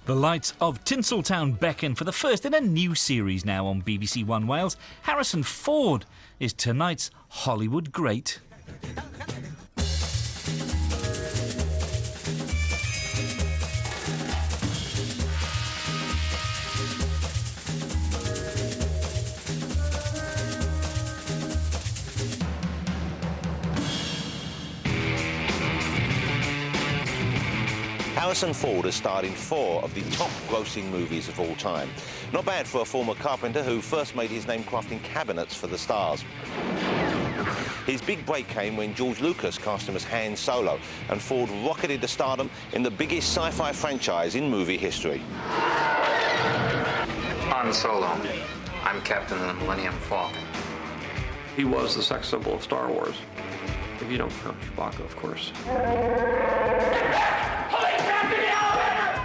The lights of Tinseltown beckon for the first in a new series now on BBC1 Wales. Harrison Ford is tonight's Hollywood great. Harrison Ford has starred in 4 of the top-grossing movies of all time. Not bad for a former carpenter who first made his name crafting cabinets for the stars. His big break came when George Lucas cast him as Han Solo, and Ford rocketed to stardom in the biggest sci-fi franchise in movie history. Han Solo. I'm captain of the Millennium Falcon. He was the sex symbol of Star Wars. If you don't count Chewbacca, of course.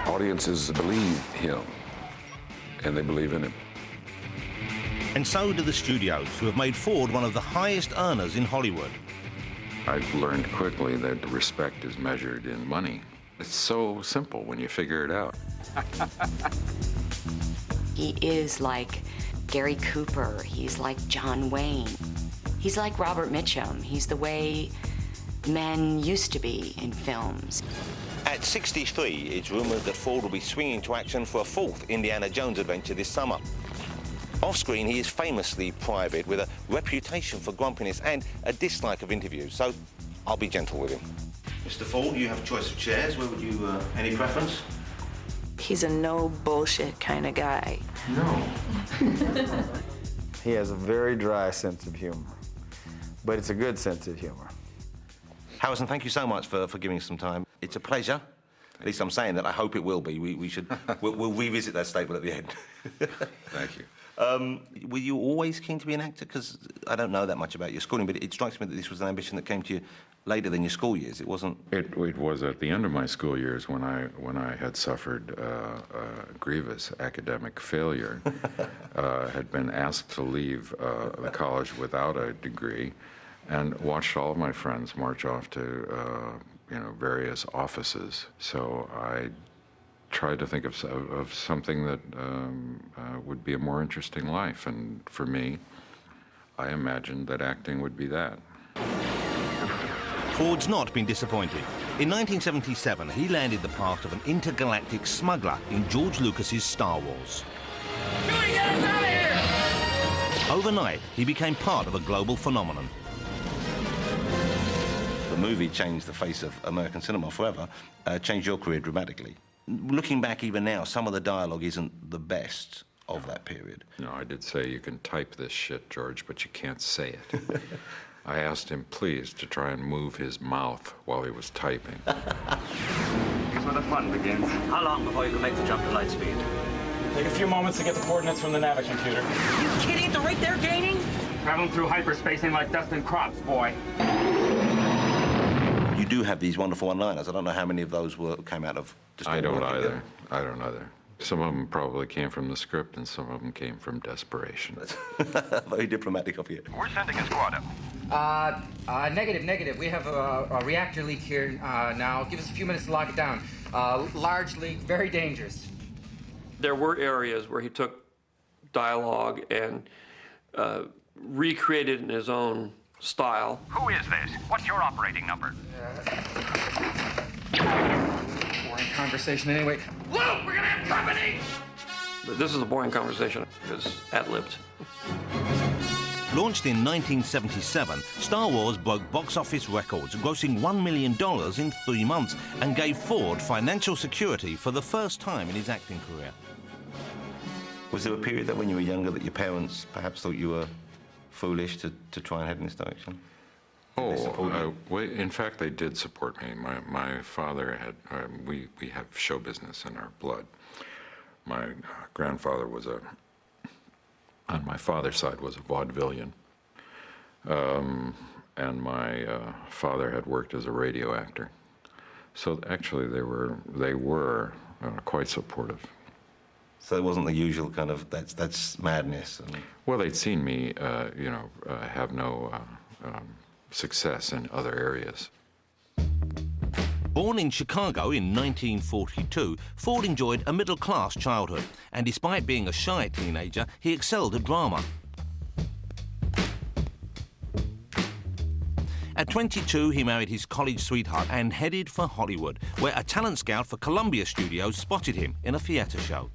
Audiences believe him, and they believe in him. And so do the studios, who have made Ford one of the highest earners in Hollywood. I've learned quickly that respect is measured in money. It's so simple when you figure it out. He is like Gary Cooper. He's like John Wayne. He's like Robert Mitchum. He's the way men used to be in films. At 63, it's rumoured that Ford will be swinging to action for a 4th Indiana Jones adventure this summer. Off-screen, he is famously private, with a reputation for grumpiness and a dislike of interviews, so I'll be gentle with him. Mr. Ford, you have a choice of chairs. Where would you, any preference? He's a no bullshit kind of guy. No. He has a very dry sense of humor, but it's a good sense of humor. Harrison, thank you so much for giving us some time. It's a pleasure. At least I'm saying that. I hope it will be. We should. We'll revisit that statement at the end. Thank you. Were you always keen to be an actor? Because I don't know that much about your schooling, but it strikes me that this was an ambition that came to you later than your school years. It wasn't. It was at the end of my school years when I had suffered grievous academic failure, had been asked to leave the college without a degree, and watched all of my friends march off to various offices. So I tried to think of something that would be a more interesting life, and for me, I imagined that acting would be that. Ford's not been disappointed. In 1977, he landed the part of an intergalactic smuggler in George Lucas's Star Wars. Get us out of here! Overnight, he became part of a global phenomenon. The movie changed the face of American cinema forever, changed your career dramatically. Looking back even now, some of the dialogue isn't the best of that period. No, I did say, you can type this shit, George, but you can't say it. I asked him, please, to try and move his mouth while he was typing. Here's where the fun begins. How long before you can make the jump to light speed? Take a few moments to get the coordinates from the Navi computer. You kidding? At the rate they're gaining? Traveling through hyperspace ain't like dusting crops, boy. You do have these wonderful one-liners. I don't know how many of those came out of just I don't either. I don't either. Some of them probably came from the script, and some of them came from desperation. Very diplomatic of you. We're sending a squad up. Negative. We have a reactor leak here now. Give us a few minutes to lock it down. Large leak, very dangerous. There were areas where he took dialogue and recreated in his own style. Who is this? What's your operating number? Boring conversation anyway. Luke, we're gonna have company! This is a boring conversation. It's ad-libbed. Launched in 1977, Star Wars broke box office records, grossing $1 million in 3 months, and gave Ford financial security for the first time in his acting career. Was there a period that when you were younger that your parents perhaps thought you were foolish to try and head in this direction? Oh, in fact, they did support me. My father had, we have show business in our blood. My grandfather was on my father's side, was a vaudevillian. And my father had worked as a radio actor. So actually, they were quite supportive. So it wasn't the usual kind of, that's madness? Well, they'd seen me, have no success in other areas. Born in Chicago in 1942, Ford enjoyed a middle-class childhood, and despite being a shy teenager, he excelled at drama. At 22, he married his college sweetheart and headed for Hollywood, where a talent scout for Columbia Studios spotted him in a theatre show.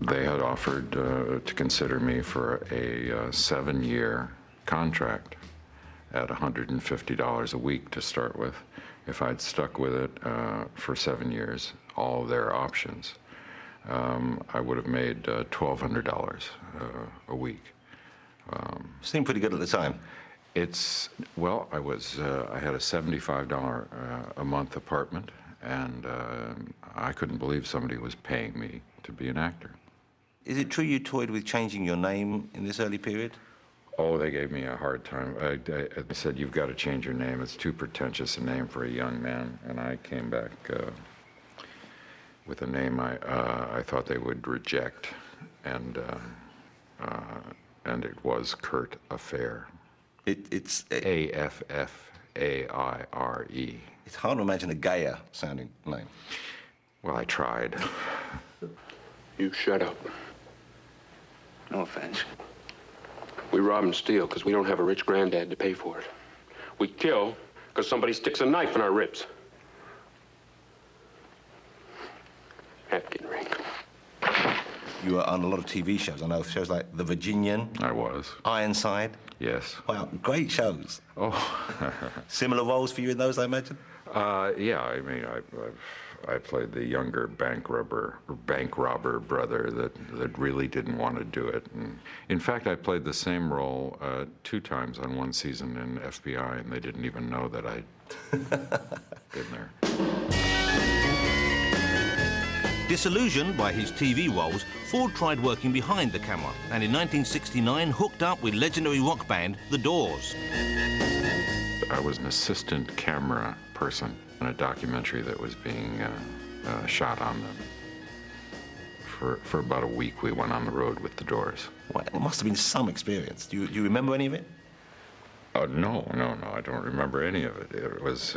They had offered to consider me for a 7-year contract at $150 a week to start with. If I'd stuck with it for 7 years, all their options, I would have made $1,200 a week. Seemed pretty good at the time. Well, I had a $75 a month apartment, and I couldn't believe somebody was paying me to be an actor. Is it true you toyed with changing your name in this early period? Oh, they gave me a hard time. I said, you've got to change your name. It's too pretentious a name for a young man. And I came back with a name I thought they would reject, and it was Kurt Affair. It's Affaire. It's hard to imagine a gayer sounding name. Well, I tried. You shut up. No offense. We rob and steal because we don't have a rich granddad to pay for it. We kill because somebody sticks a knife in our ribs. Napkin ring. You were on a lot of TV shows. I know shows like The Virginian. I was. Ironside. Yes. Wow, great shows. Oh. Similar roles for you in those, I imagine? Yeah, I mean, I played the younger bank robber brother that really didn't want to do it. And in fact, I played the same role 2 times on one season in FBI, and they didn't even know that I'd been there. Disillusioned by his TV roles, Ford tried working behind the camera, and in 1969 hooked up with legendary rock band The Doors. I was an assistant camera person in a documentary that was being shot on them. For about a week, we went on the road with The Doors. Well, it must have been some experience. Do you remember any of it? No, I don't remember any of it. It was...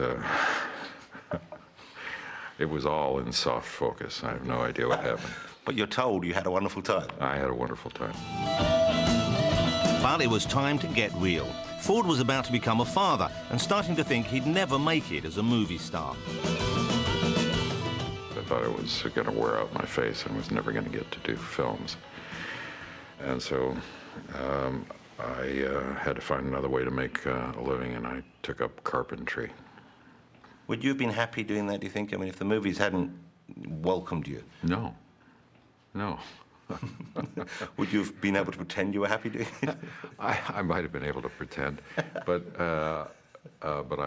It was all in soft focus. I have no idea what happened. But you're told you had a wonderful time. I had a wonderful time. But it was time to get real. Ford was about to become a father and starting to think he'd never make it as a movie star. I thought I was going to wear out my face and was never going to get to do films. And so I had to find another way to make a living, and I took up carpentry. Would you have been happy doing that, do you think? I mean, if the movies hadn't welcomed you? No. Would you have been able to pretend you were happy doing it? I might have been able to pretend, but I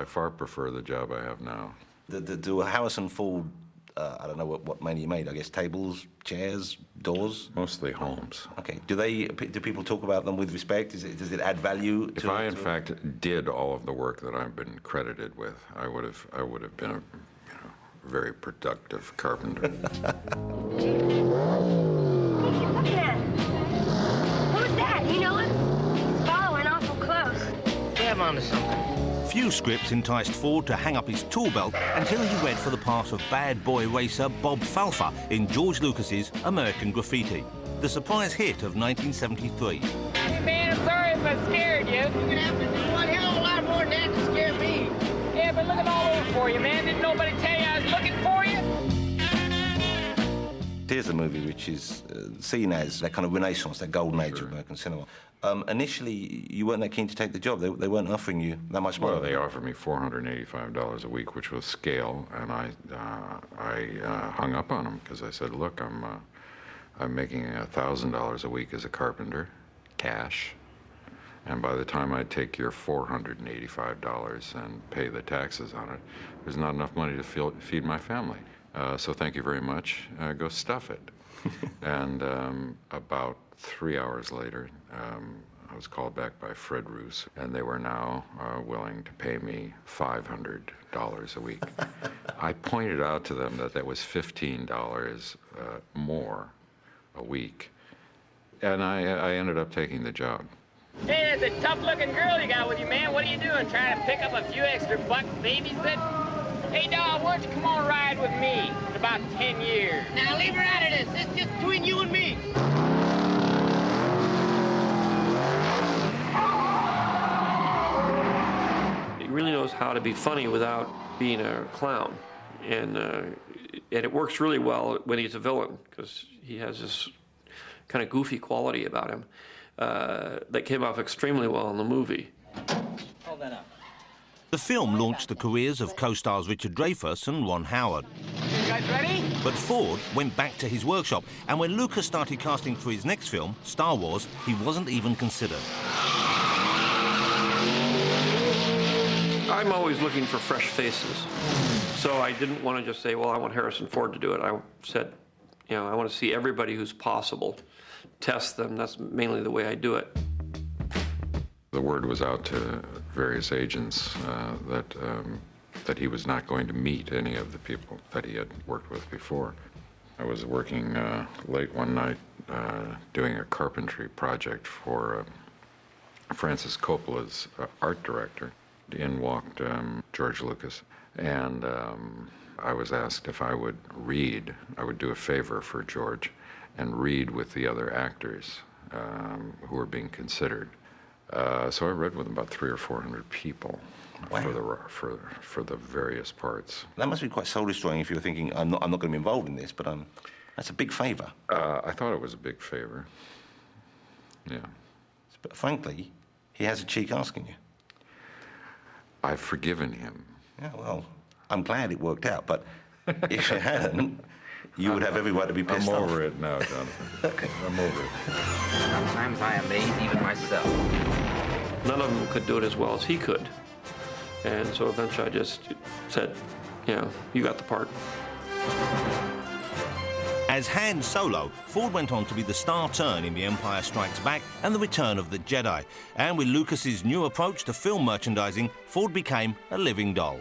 far prefer the job I have now. Do Harrison Ford, I don't know what mainly you made, I guess tables, chairs, doors? Mostly homes. Okay. Do people talk about them with respect? Does it add value to... If I, in fact, did all of the work that I've been credited with, I would have been a very productive carpenter. Who's that? You know him? He's following awful close. Grab onto something. Few scripts enticed Ford to hang up his tool belt until he went for the part of bad boy racer Bob Falfa in George Lucas's American Graffiti, the surprise hit of 1973. Hey, man, I'm sorry if I scared you. You're gonna have to do one hell of a lot more than that to scare me. Yeah, but looking all over for you, man. Didn't nobody tell you I was looking for you? Here's a movie which is seen as that kind of renaissance, that golden age of American cinema. Initially, you weren't that keen to take the job. They weren't offering you that much money. Well, they offered me $485 a week, which was scale, and I hung up on them because I said, "Look, I'm making $1,000 a week as a carpenter, cash, and by the time I take your $485 and pay the taxes on it, there's not enough money to feed my family. So thank you very much. Go stuff it." And about 3 hours later, I was called back by Fred Roos, and they were now willing to pay me $500 a week. I pointed out to them that was $15 more a week, and I ended up taking the job. Hey, that's a tough-looking girl you got with you, man. What are you doing, trying to pick up a few extra bucks babysit? Hey, dog, why don't you come on ride with me in about 10 years? Now, leave her out of this. This is just between you and me. He really knows how to be funny without being a clown. And it works really well when he's a villain, because he has this kind of goofy quality about him that came off extremely well in the movie. Hold that up. The film launched the careers of co-stars Richard Dreyfuss and Ron Howard. You guys ready? But Ford went back to his workshop, and when Lucas started casting for his next film, Star Wars, he wasn't even considered. I'm always looking for fresh faces. So I didn't want to just say, well, I want Harrison Ford to do it. I said, you know, I want to see everybody who's possible, test them. That's mainly the way I do it. The word was out to various agents that he was not going to meet any of the people that he had worked with before. I was working late one night doing a carpentry project for Francis Coppola's art director. In walked George Lucas, and I was asked if I would read. I would do a favor for George and read with the other actors who were being considered. So I read with about 300 or 400 people. Wow. for the various parts. That must be quite soul-destroying if you're thinking, I'm not going to be involved in this, but that's a big favor. I thought it was a big favor. Yeah. But frankly, he has a cheek asking you. I've forgiven him. Yeah, well, I'm glad it worked out, but if it hadn't, you would have every right to be pissed off. I'm over it now, Jonathan. I'm over it. Sometimes I amaze even myself. None of them could do it as well as he could. And so eventually I just said, you know, you got the part. As Han Solo, Ford went on to be the star turn in The Empire Strikes Back and The Return of the Jedi. And with Lucas's new approach to film merchandising, Ford became a living doll.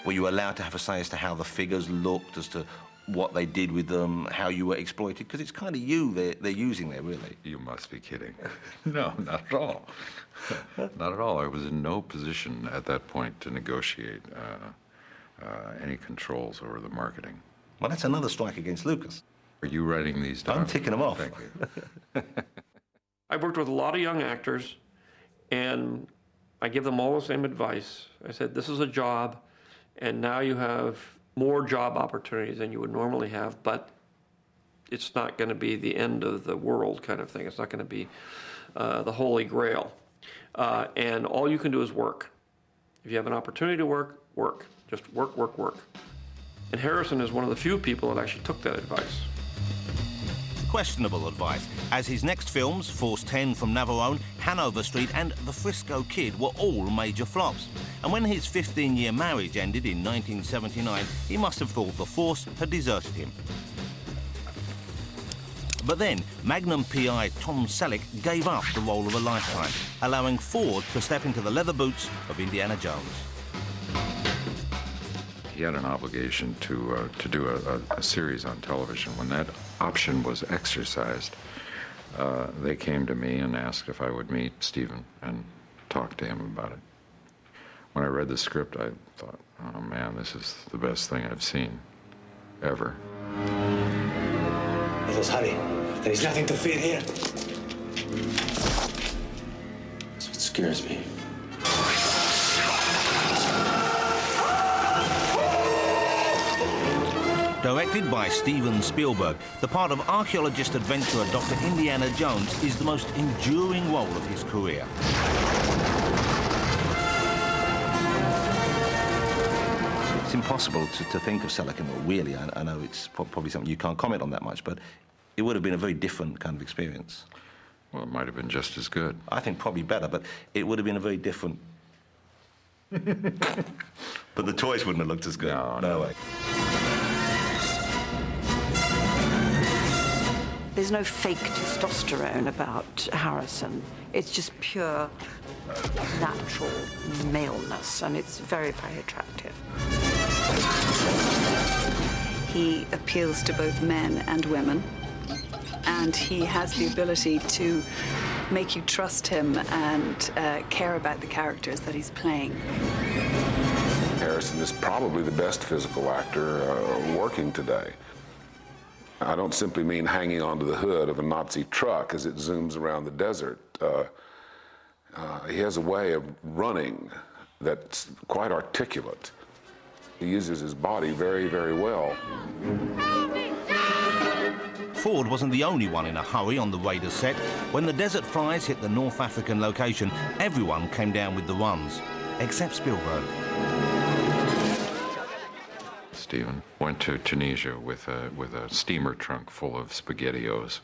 Were you allowed to have a say as to how the figures looked, as to what they did with them, how you were exploited? Because it's kind of you they're using there, really. You must be kidding. No, not at all. Not at all. I was in no position at that point to negotiate any controls over the marketing. Well, that's another strike against Lucas. Are you writing these down? I'm ticking them off. Thank you. I've worked with a lot of young actors, and I give them all the same advice. I said, this is a job, and now you have more job opportunities than you would normally have, but it's not going to be the end of the world kind of thing. It's not going to be the Holy Grail. And all you can do is work. If you have an opportunity to work, work. Just work, work, work. And Harrison is one of the few people that actually took that advice. Questionable advice, as his next films, Force 10 from Navarone, Hanover Street and The Frisco Kid were all major flops. And when his 15-year marriage ended in 1979, he must have thought the Force had deserted him. But then, Magnum PI Tom Selleck gave up the role of a lifetime, allowing Ford to step into the leather boots of Indiana Jones. He had an obligation to do a series on television. When that option was exercised, they came to me and asked if I would meet Stephen and talk to him about it. When I read the script, I thought, oh man, this is the best thing I've seen ever. Let us hurry. There is nothing to fear here. That's what scares me. Directed by Steven Spielberg, the part of archaeologist-adventurer Dr. Indiana Jones is the most enduring role of his career. It's impossible to think of Selleck, well, really, I know it's probably something you can't comment on that much, but it would have been a very different kind of experience. Well, it might have been just as good. I think probably better, but it would have been a very different... But the toys wouldn't have looked as good. No way. There's no fake testosterone about Harrison. It's just pure, natural maleness, and it's very, very attractive. He appeals to both men and women, and he has the ability to make you trust him and care about the characters that he's playing. Harrison is probably the best physical actor working today. I don't simply mean hanging onto the hood of a Nazi truck as it zooms around the desert. He has a way of running that's quite articulate. He uses his body very, very well. Ford wasn't the only one in a hurry on the Raiders set. When the Desert Flies hit the North African location, everyone came down with the runs, except Spielberg. Stephen went to Tunisia with a steamer trunk full of SpaghettiOs.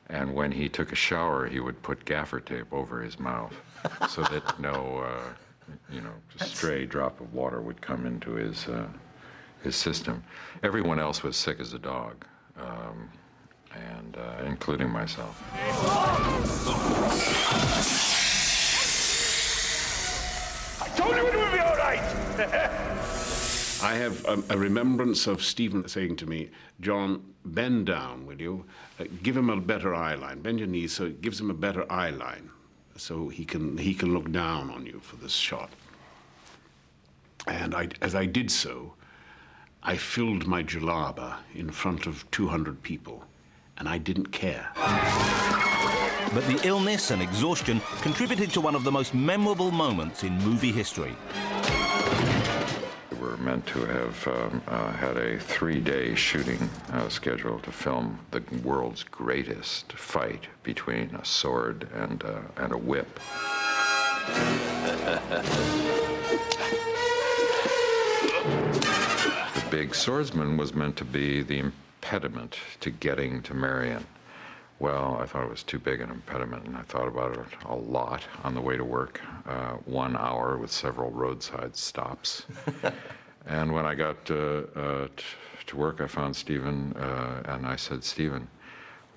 And when he took a shower, he would put gaffer tape over his mouth so that no, stray drop of water would come into his system. Everyone else was sick as a dog, and including myself. I told you it would be all right. I have a remembrance of Stephen saying to me, "John, bend down, will you? Give him a better eye line. Bend your knees so it gives him a better eye line, so he can look down on you for this shot." And as I did so, I filled my jalaba in front of 200 people, and I didn't care. But the illness and exhaustion contributed to one of the most memorable moments in movie history. We were meant to have had a 3-day shooting schedule to film the world's greatest fight between a sword and a whip. The big swordsman was meant to be the impediment to getting to Marion. Well, I thought it was too big an impediment, and I thought about it a lot on the way to work. 1 hour with several roadside stops. And when I got to work, I found Stephen, and I said, "Stephen,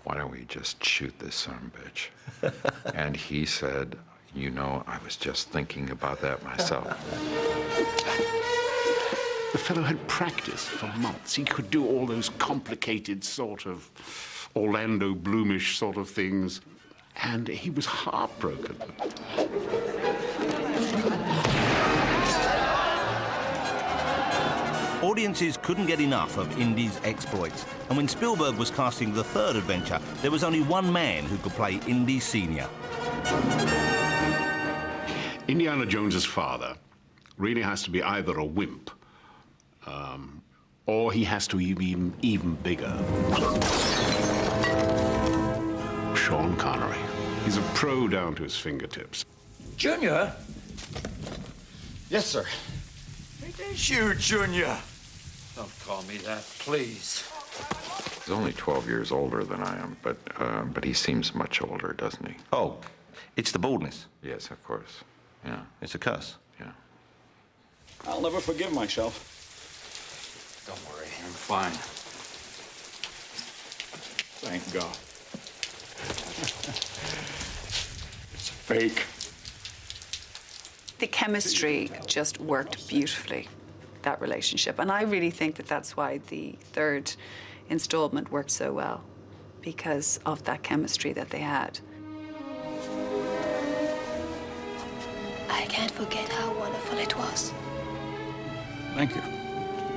why don't we just shoot this son of a bitch?" And he said, "You know, I was just thinking about that myself." The fellow had practiced for months. He could do all those complicated sort of Orlando Bloomish sort of things, and he was heartbroken. Audiences couldn't get enough of Indy's exploits, and when Spielberg was casting the third adventure, there was only one man who could play Indy Sr. Indiana Jones's father really has to be either a wimp, or he has to be even bigger. Sean Connery. He's a pro down to his fingertips. Junior? Yes, sir. It is you, Junior. Don't call me that, please. He's only 12 years older than I am, but he seems much older, doesn't he? Oh, it's the baldness. Yes, of course. Yeah. It's a curse. Yeah. I'll never forgive myself. Don't worry, I'm fine. Thank God. It's fake. The chemistry just worked beautifully, that relationship. And I really think that that's why the third installment worked so well, because of that chemistry that they had. I can't forget how wonderful it was. Thank you.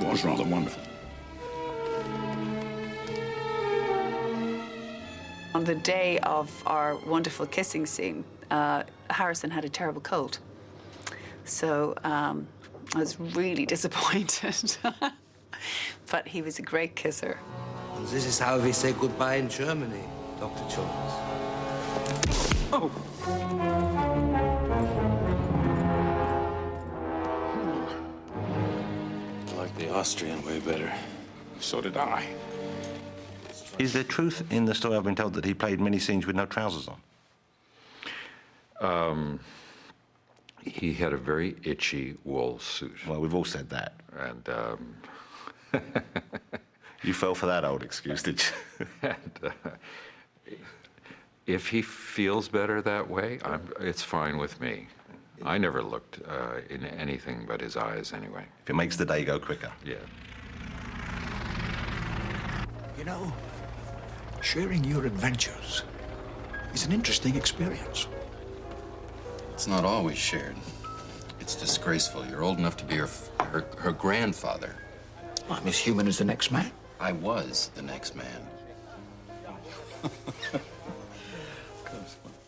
It was rather wonderful. On the day of our wonderful kissing scene, Harrison had a terrible cold. So I was really disappointed. But he was a great kisser. This is how we say goodbye in Germany, Dr. Jones. Oh! I like the Austrian way better. So did I. Is there truth in the story I've been told that he played many scenes with no trousers on? He had a very itchy wool suit. Well, we've all said that. And you fell for that old excuse, did you? And, if he feels better that way, it's fine with me. I never looked in anything but his eyes anyway. If it makes the day go quicker. Yeah. You know, sharing your adventures is an interesting experience. It's not always shared. It's disgraceful. You're old enough to be her grandfather. I'm as human as the next man. I was the next man.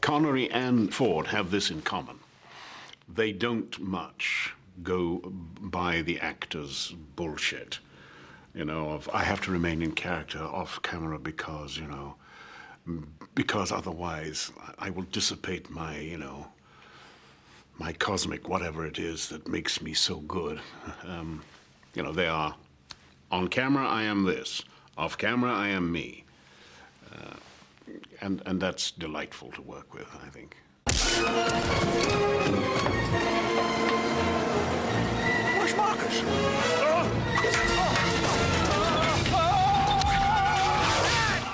Connery and Ford have this in common. They don't much go by the actor's bullshit. You know, of I have to remain in character off camera because, you know, because otherwise I will dissipate my, you know, my cosmic whatever it is that makes me so good. You know, they are, on camera I am this, off camera I am me. And that's delightful to work with, I think. Where's Marcus?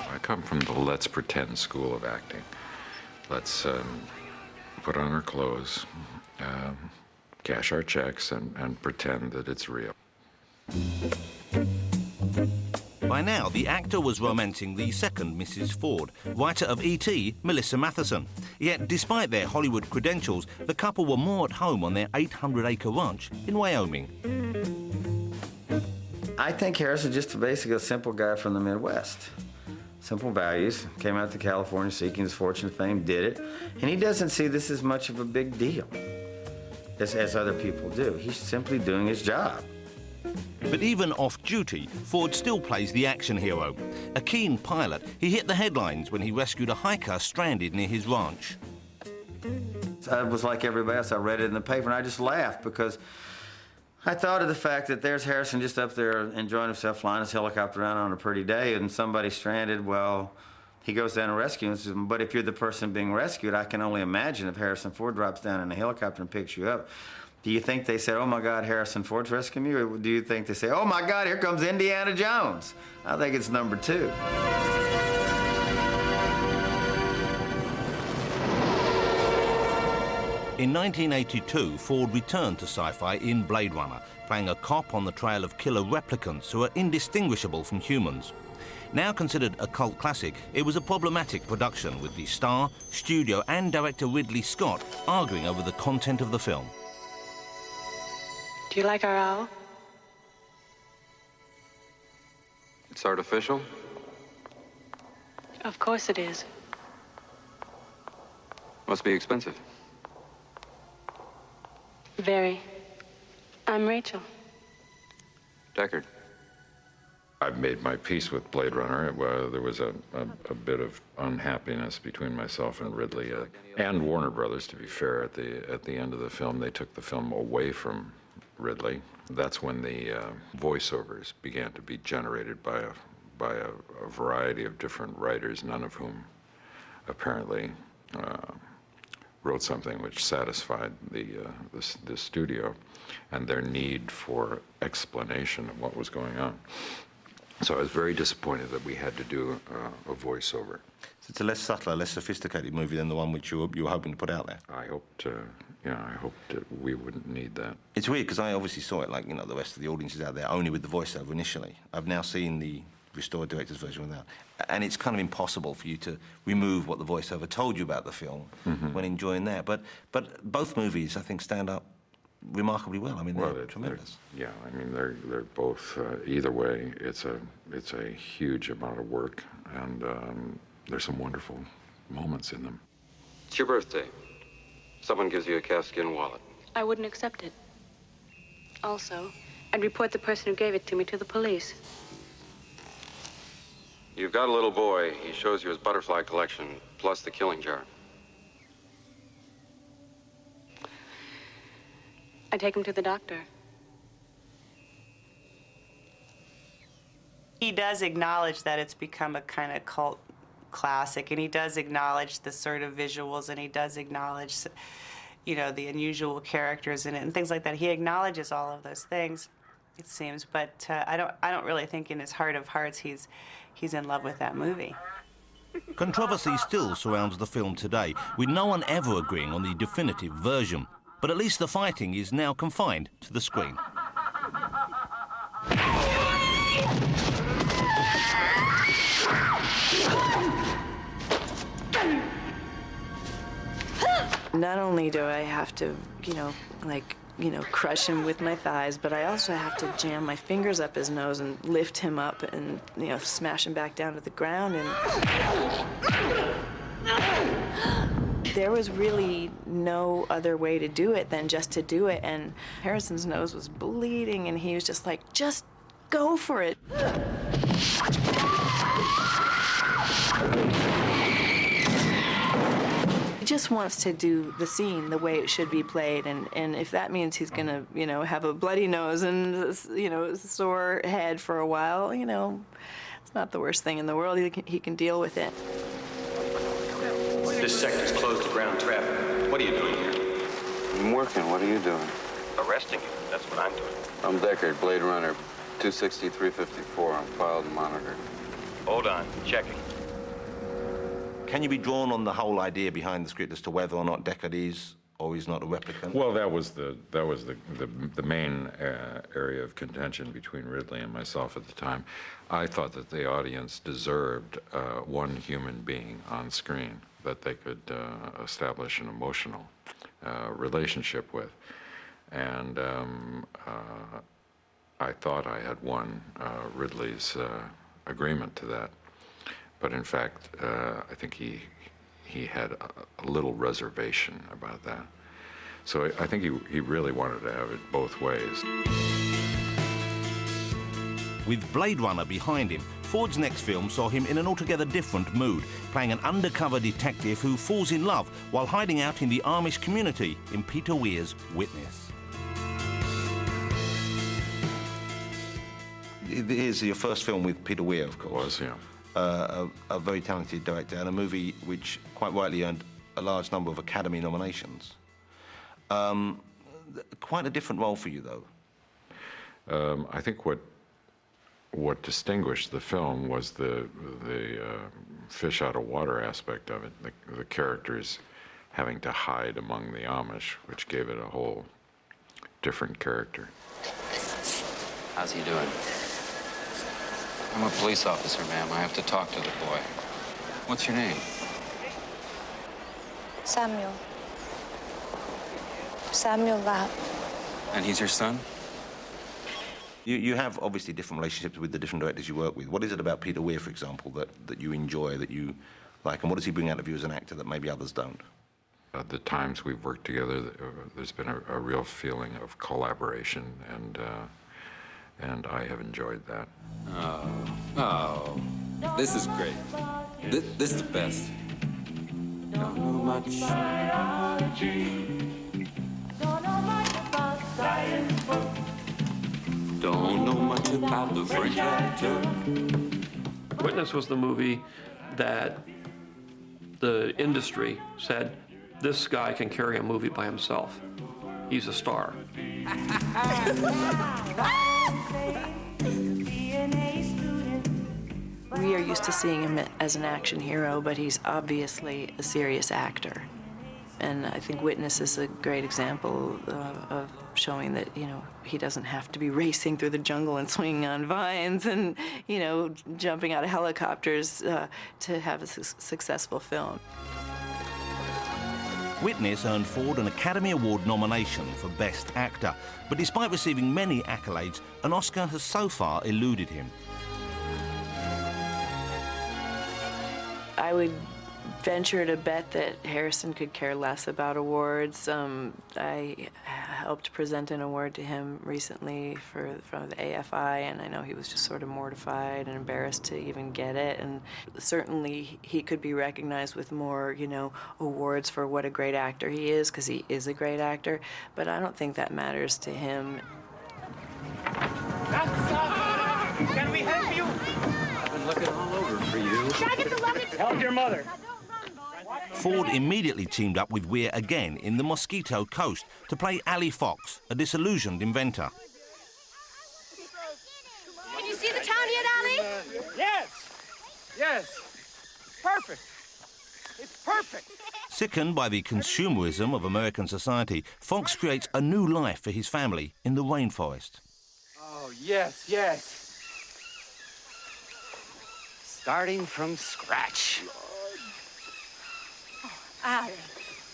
I come from the let's pretend school of acting. Let's put on our clothes, cash our checks, and pretend that it's real. By now, the actor was romancing the second Mrs. Ford, writer of E.T., Melissa Matheson. Yet, despite their Hollywood credentials, the couple were more at home on their 800-acre ranch in Wyoming. I think Harrison's just basically a simple guy from the Midwest. Simple values, came out to California seeking his fortune and fame, did it, and he doesn't see this as much of a big deal as other people do. He's simply doing his job. But even off-duty, Ford still plays the action hero. A keen pilot, he hit the headlines when he rescued a hiker stranded near his ranch. I was like everybody else. I read it in the paper, and I just laughed because I thought of the fact that there's Harrison just up there enjoying himself, flying his helicopter around on a pretty day, and somebody's stranded. Well, he goes down and rescues him. But if you're the person being rescued, I can only imagine if Harrison Ford drops down in a helicopter and picks you up. Do you think they said, oh, my God, Harrison Ford's rescuing you? Or do you think they say, oh, my God, here comes Indiana Jones? I think it's number two. In 1982, Ford returned to sci-fi in Blade Runner, playing a cop on the trail of killer replicants who are indistinguishable from humans. Now considered a cult classic, it was a problematic production, with the star, studio and director Ridley Scott arguing over the content of the film. Do you like our owl? It's artificial? Of course it is. Must be expensive. Very. I'm Rachel. Deckard. I've made my peace with Blade Runner. There was a bit of unhappiness between myself and Ridley and Warner Brothers, to be fair. At the end of the film, they took the film away from Ridley. That's when the voiceovers began to be generated by a variety of different writers, none of whom apparently wrote something which satisfied the studio and their need for explanation of what was going on. So I was very disappointed that we had to do a voiceover. So it's a less subtle, less sophisticated movie than the one which you were hoping to put out there. I hoped, I hoped that we wouldn't need that. It's weird because I obviously saw it like the rest of the audiences out there only with the voiceover initially. I've now seen the restored director's version without, and it's kind of impossible for you to remove what the voiceover told you about the film when enjoying that. But both movies, I think, stand up remarkably well. I mean, they're tremendous. They're both. Either way, it's a huge amount of work, and there's some wonderful moments in them. It's your birthday. Someone gives you a calfskin wallet. I wouldn't accept it. Also, I'd report the person who gave it to me to the police. You've got a little boy. He shows you his butterfly collection, plus the killing jar. I take him to the doctor. He does acknowledge that it's become a kind of cult classic, and he does acknowledge the sort of visuals, and he does acknowledge, the unusual characters in it and things like that. He acknowledges all of those things, it seems, but I don't really think in his heart of hearts he's in love with that movie. Controversy still surrounds the film today, with no one ever agreeing on the definitive version. But at least the fighting is now confined to the screen. Not only do I have to, crush him with my thighs, but I also have to jam my fingers up his nose and lift him up and, smash him back down to the ground. And there was really no other way to do it than just to do it. And Harrison's nose was bleeding, and he was just like, just go for it. He just wants to do the scene the way it should be played, and if that means he's gonna, have a bloody nose and, a sore head for a while, it's not the worst thing in the world. He can deal with it. This sector's closed to ground traffic. What are you doing here? I'm working. What are you doing? Arresting you. That's what I'm doing. I'm Deckard, Blade Runner, 26354. I'm filed and monitored. Hold on. Checking. Can you be drawn on the whole idea behind the script as to whether or not Deckard is or is not a replicant? Well, that was the main area of contention between Ridley and myself at the time. I thought that the audience deserved one human being on screen that they could establish an emotional relationship with, and I thought I had won Ridley's agreement to that. But in fact, I think he had a little reservation about that. So I think he really wanted to have it both ways. With Blade Runner behind him, Ford's next film saw him in an altogether different mood, playing an undercover detective who falls in love while hiding out in the Amish community in Peter Weir's Witness. Here's your first film with Peter Weir, of course. Was, yeah. A very talented director, and a movie which quite rightly earned a large number of Academy nominations. Quite a different role for you, though. I think what distinguished the film was the fish out of water aspect of it, the characters having to hide among the Amish, which gave it a whole different character. How's he doing? I'm a police officer, ma'am. I have to talk to the boy. What's your name? Samuel. Samuel Lab. And he's your son? You have obviously different relationships with the different directors you work with. What is it about Peter Weir, for example, that you enjoy, that you like, and what does he bring out of you as an actor that maybe others don't? The times we've worked together, there's been a real feeling of collaboration, and I have enjoyed that. Oh, this is great. This is the best. Don't know much. Don't know much about the French actor. Witness was the movie that the industry said, this guy can carry a movie by himself. He's a star. We are used to seeing him as an action hero, but he's obviously a serious actor. And I think Witness is a great example of showing that, he doesn't have to be racing through the jungle and swinging on vines and, jumping out of helicopters to have a successful film. Witness earned Ford an Academy Award nomination for Best Actor, but despite receiving many accolades, an Oscar has so far eluded him. I would venture to bet that Harrison could care less about awards. I helped present an award to him recently from the AFI, and I know he was just sort of mortified and embarrassed to even get it. And certainly he could be recognized with more, awards for what a great actor he is, because he is a great actor. But I don't think that matters to him. Can we help you? I've been looking all over for you. Can I get the luggage? Help your mother. Ford immediately teamed up with Weir again in The Mosquito Coast to play Ali Fox, a disillusioned inventor. Can you see the town yet, Ali? Yes. Perfect. It's perfect. Sickened by the consumerism of American society, Fox creates a new life for his family in the rainforest. Oh, yes. Starting from scratch. Ali,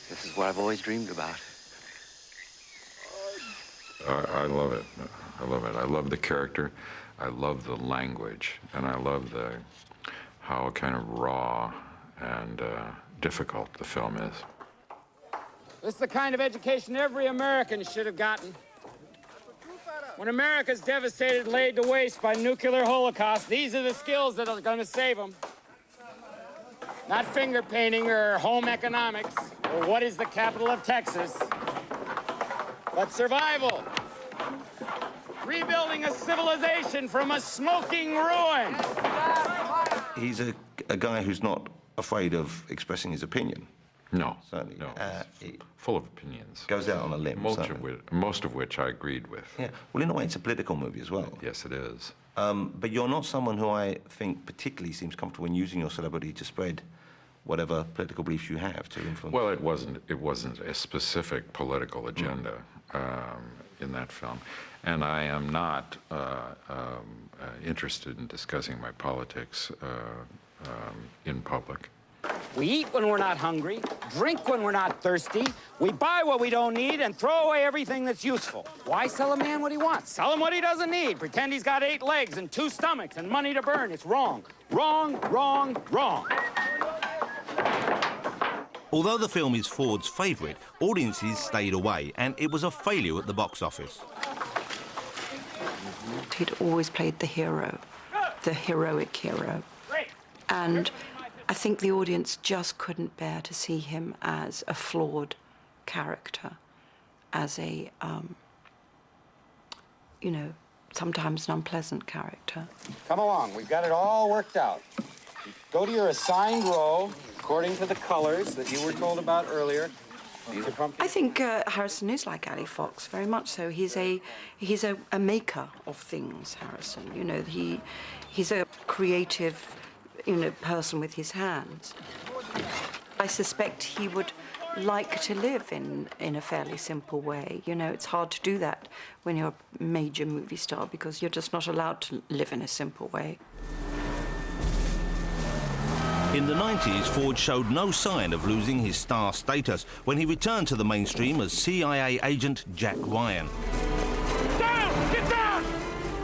This is what I've always dreamed about. I love it. I love it. I love the character. I love the language, and I love how kind of raw and difficult the film is. This is the kind of education every American should have gotten. When America's devastated, laid to waste by nuclear holocaust, these are the skills that are going to save them. Not finger painting or home economics or what is the capital of Texas, but survival. Rebuilding a civilization from a smoking ruin. He's a guy who's not afraid of expressing his opinion. No, certainly. No, full of opinions. Goes out on a limb. Most of which I agreed with. Yeah. Well, in a way, it's a political movie as well. Yes, it is. But you're not someone who I think particularly seems comfortable in using your celebrity to spread whatever political beliefs you have to influence. Well, it wasn't a specific political agenda in that film, and I am not interested in discussing my politics in public. We eat when we're not hungry, drink when we're not thirsty, we buy what we don't need, and throw away everything that's useful. Why sell a man what he wants? Sell him what he doesn't need. Pretend he's got 8 legs and 2 stomachs and money to burn. It's wrong. Wrong, wrong, wrong. Although the film is Ford's favourite, audiences stayed away, and it was a failure at the box office. He'd always played the hero, the heroic hero. And I think the audience just couldn't bear to see him as a flawed character, as a, you know, sometimes an unpleasant character. Come along, we've got it all worked out. Go to your assigned row, according to the colors that you were told about earlier. I think Harrison is like Ali Fox, very much so. He's a maker of things, Harrison. You know, he's a creative, you know, person with his hands. I suspect he would like to live in a fairly simple way. You know, it's hard to do that when you're a major movie star because you're just not allowed to live in a simple way. In the 90s, Ford showed no sign of losing his star status when he returned to the mainstream as CIA agent Jack Ryan. Down! Get down!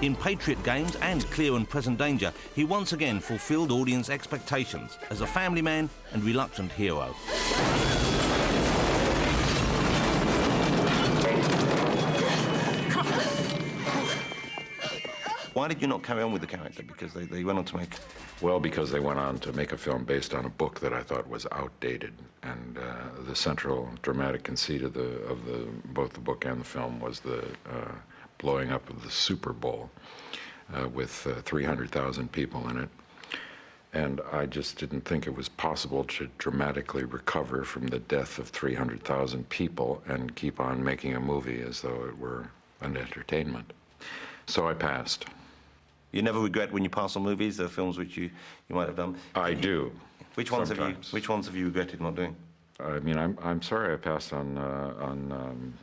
In Patriot Games and Clear and Present Danger, he once again fulfilled audience expectations as a family man and reluctant hero. Why did you not carry on with the character? Because they went on to make... Well, because they went on to make a film based on a book that I thought was outdated, and the central dramatic conceit of both the book and the film was the blowing up of the Super Bowl with 300,000 people in it. And I just didn't think it was possible to dramatically recover from the death of 300,000 people and keep on making a movie as though it were an entertainment. So I passed. You never regret when you pass on movies, or films which you might have done? I do. Which ones have you regretted not doing? I mean, I'm sorry I passed on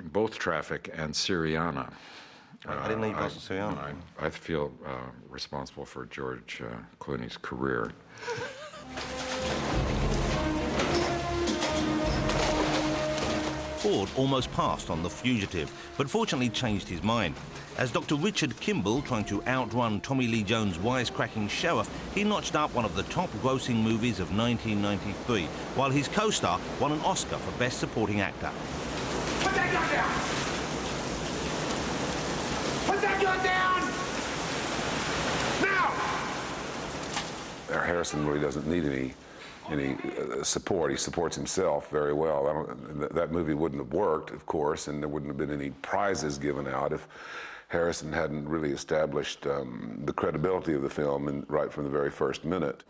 both Traffic and Syriana. I didn't know you passed on Syriana. I feel responsible for George Clooney's career. Ford almost passed on The Fugitive, but fortunately changed his mind. As Dr. Richard Kimball, trying to outrun Tommy Lee Jones' wisecracking sheriff, he notched up one of the top-grossing movies of 1993, while his co-star won an Oscar for Best Supporting Actor. Put that gun down! Put that gun down! Now! Harrison really doesn't need any support. He supports himself very well. That movie wouldn't have worked, of course, and there wouldn't have been any prizes given out if Harrison hadn't really established the credibility of the film right from the very first minute.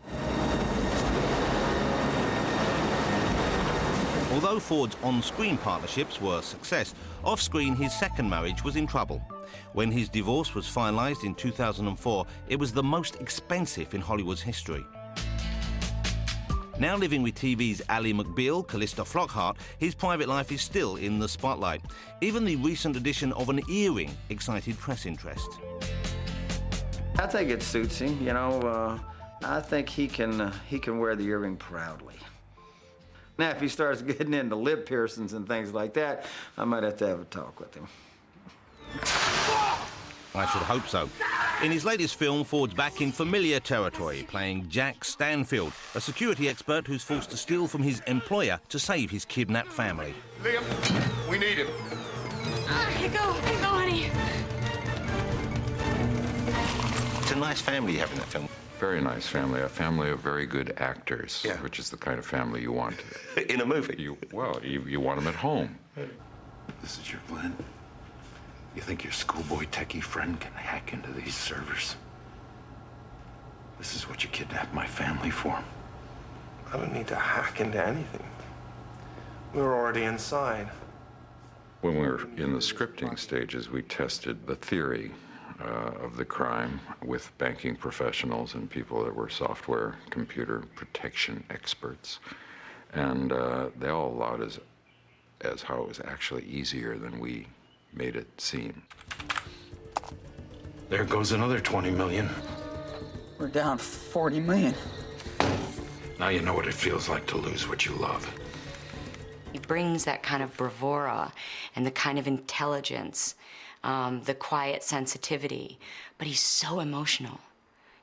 Although Ford's on-screen partnerships were a success, off-screen his second marriage was in trouble. When his divorce was finalised in 2004, it was the most expensive in Hollywood's history. Now living with TV's Ally McBeal, Callista Flockhart, his private life is still in the spotlight. Even the recent addition of an earring excited press interest. I think it suits him, you know. I think he can wear the earring proudly. Now, if he starts getting into lip piercings and things like that, I might have to have a talk with him. I should hope so. In his latest film, Ford's back in familiar territory, playing Jack Stanfield, a security expert who's forced to steal from his employer to save his kidnapped family. Liam, we need him. Here you go, honey. It's a nice family you have in that film. Very nice family, a family of very good actors, which is the kind of family you want. In a movie? You want them at home. This is your plan? You think your schoolboy techie friend can hack into these servers? This is what you kidnapped my family for? I don't need to hack into anything. We were already inside. When we were in the scripting stages, we tested the theory of the crime with banking professionals and people that were software computer protection experts. And they all allowed us as how it was actually easier than we made it seem. There goes another 20 million. We're down 40 million. Now you know what it feels like to lose what you love. He brings that kind of bravura and the kind of intelligence, the quiet sensitivity, but he's so emotional.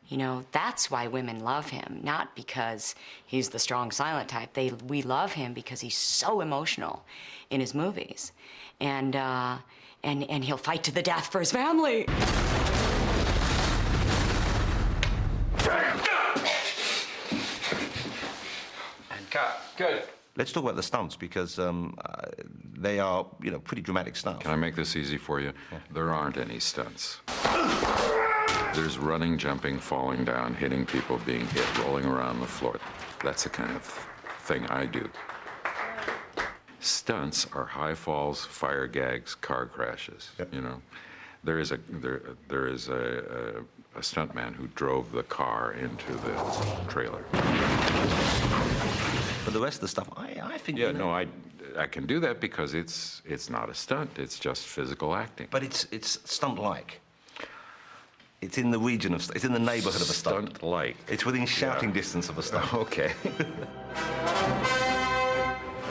You know, that's why women love him, not because he's the strong, silent type. We love him because he's so emotional in his movies. And he'll fight to the death for his family. And cut. Good. Let's talk about the stunts, because they are, you know, pretty dramatic stuff. Can I make this easy for you? Yeah. There aren't any stunts. There's running, jumping, falling down, hitting people, being hit, rolling around the floor. That's the kind of thing I do. Stunts are high falls, fire gags, car crashes. Yep. You know, there is a stuntman who drove the car into the trailer. But the rest of the stuff, I think. Yeah, no, I can do that because it's not a stunt. It's just physical acting. But it's stunt-like. It's in the region of, it's in the neighborhood of a stunt. Stunt-like. It's within shouting distance of a stunt. Okay.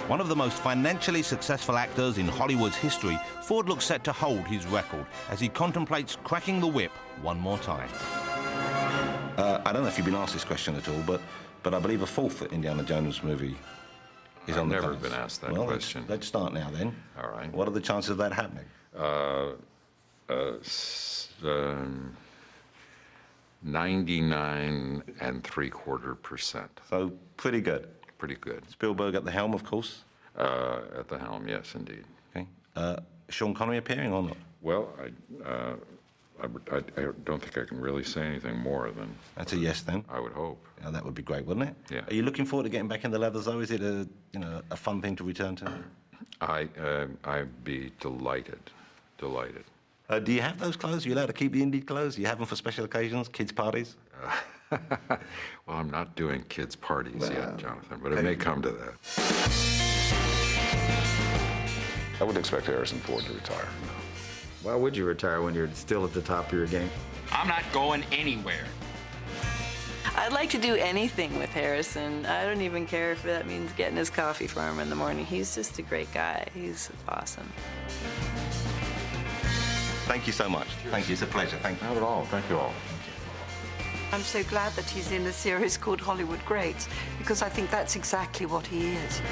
One of the most financially successful actors in Hollywood's history, Ford looks set to hold his record as he contemplates cracking the whip one more time. I don't know if you've been asked this question at all, but I believe a fourth Indiana Jones movie is on the cards. I've never been asked that well, question. Let's start now then. All right. What are the chances of that happening? 99.75%. So pretty good. Pretty good. Spielberg at the helm, of course. At the helm, yes, indeed. Okay. Sean Connery appearing or not? Well, I don't think I can really say anything more than. That's a yes then. I would hope. Yeah, that would be great, wouldn't it? Yeah. Are you looking forward to getting back in the leathers though? Is it a fun thing to return to? I'd be delighted. Delighted. Do you have those clothes? Are you allowed to keep the indie clothes? Do you have them for special occasions, kids' parties? Well, I'm not doing kids' parties yet, Jonathan, but it may come to that. I would expect Harrison Ford to retire. Why would you retire when you're still at the top of your game? I'm not going anywhere. I'd like to do anything with Harrison. I don't even care if that means getting his coffee for him in the morning. He's just a great guy. He's awesome. Thank you so much. Thank you. It's a pleasure. Thank you. Not at all. Thank you all. I'm so glad that he's in a series called Hollywood Greats, because I think that's exactly what he is.